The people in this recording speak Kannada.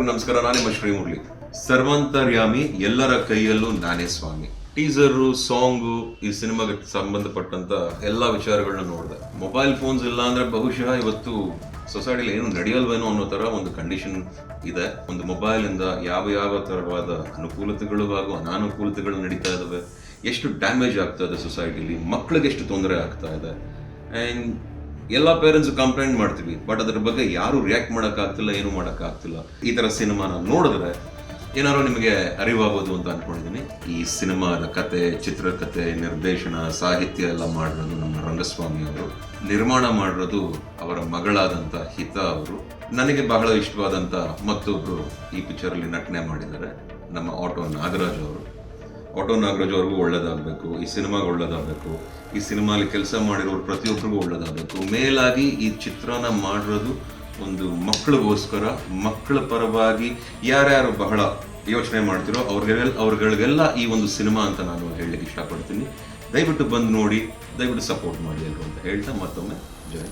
ನಮಸ್ಕಾರ. ನಾನು ನಿಮ್ಮ ಶ್ರೀಮುರಳಿ. ಸರ್ವಂತರ್ಯಾಮಿ, ಎಲ್ಲರ ಕೈಯಲ್ಲೂ ನಾನೇ ಸ್ವಾಮಿ. ಟೀಸರು, ಸಾಂಗು, ಈ ಸಿನಿಮಾಗೆ ಸಂಬಂಧಪಟ್ಟಂತ ಎಲ್ಲಾ ವಿಚಾರಗಳನ್ನ ನೋಡಿದೆ. ಮೊಬೈಲ್ ಫೋನ್ಸ್ ಇಲ್ಲ ಅಂದ್ರೆ ಬಹುಶಃ ಇವತ್ತು ಸೊಸೈಟಿಲಿ ಏನು ನಡೆಯಲ್ವೇನೋ ಅನ್ನೋ ತರ ಒಂದು ಕಂಡೀಷನ್ ಇದೆ. ಒಂದು ಮೊಬೈಲ್ ಇಂದ ಯಾವ ತರವಾದ ಅನುಕೂಲತೆಗಳು ಹಾಗೂ ಅನಾನುಕೂಲತೆಗಳು ನಡೀತಾ ಇದಾವೆ, ಎಷ್ಟು ಡ್ಯಾಮೇಜ್ ಆಗ್ತಾ ಇದೆ ಸೊಸೈಟಿಲಿ, ಮಕ್ಕಳಿಗೆ ಎಷ್ಟು ತೊಂದರೆ ಆಗ್ತಾ ಇದೆ. ಅಂಡ್ ಎಲ್ಲ ಪೇರೆಂಟ್ಸ್ ಕಂಪ್ಲೇಂಟ್ ಮಾಡ್ತೀವಿ, ಬಟ್ ಅದ್ರ ಬಗ್ಗೆ ಯಾರು ರಿಯಾಕ್ಟ್ ಮಾಡೋಕ್ಕಾಗ್ತಿಲ್ಲ, ಏನು ಮಾಡೋಕ್ಕಾಗ್ತಿಲ್ಲ. ಈ ಥರ ಸಿನಿಮಾನ ನೋಡಿದ್ರೆ ಏನಾದ್ರು ನಿಮಗೆ ಅರಿವಾಗೋದು ಅಂತ ಅನ್ಕೊಂಡಿದ್ದೀನಿ. ಈ ಸಿನಿಮಾದ ಕತೆ, ಚಿತ್ರಕಥೆ, ನಿರ್ದೇಶನ, ಸಾಹಿತ್ಯ ಎಲ್ಲ ಮಾಡಿರೋದು ನಮ್ಮ ರಂಗಸ್ವಾಮಿ ಅವರು. ನಿರ್ಮಾಣ ಮಾಡಿರೋದು ಅವರ ಮಗಳಾದಂಥ ಹಿತಾ ಅವರು. ನನಗೆ ಬಹಳ ಇಷ್ಟವಾದಂಥ ಮತ್ತೊಬ್ಬರು ಈ ಪಿಕ್ಚರಲ್ಲಿ ನಟನೆ ಮಾಡಿದ್ದಾರೆ, ನಮ್ಮ ಆಟೋ ನಾಗರಾಜ್ ಅವರು. ಆಟೋ ನಾಗರಾಜ್ ಅವ್ರಿಗೂ ಒಳ್ಳೇದಾಗಬೇಕು, ಈ ಸಿನಿಮಾಗೆ ಒಳ್ಳೇದಾಗಬೇಕು, ಈ ಸಿನಿಮಾಲಿ ಕೆಲಸ ಮಾಡಿರೋರು ಪ್ರತಿಯೊಬ್ಬರಿಗೂ ಒಳ್ಳೇದಾಗಬೇಕು. ಮೇಲಾಗಿ ಈ ಚಿತ್ರನ ಮಾಡಿರೋದು ಒಂದು ಮಕ್ಕಳಿಗೋಸ್ಕರ, ಮಕ್ಕಳ ಪರವಾಗಿ ಯಾರ್ಯಾರು ಬಹಳ ಯೋಚನೆ ಮಾಡ್ತಿರೋ ಅವ್ರಿಗೆಲ್ಲ ಈ ಒಂದು ಸಿನಿಮಾ ಅಂತ ನಾನು ಹೇಳಲಿಕ್ಕೆ ಇಷ್ಟಪಡ್ತೀನಿ. ದಯವಿಟ್ಟು ಬಂದು ನೋಡಿ, ದಯವಿಟ್ಟು ಸಪೋರ್ಟ್ ಮಾಡಿ ಎಲ್ಲರೂ ಅಂತ ಹೇಳ್ತಾ ಮತ್ತೊಮ್ಮೆ ಜಯ.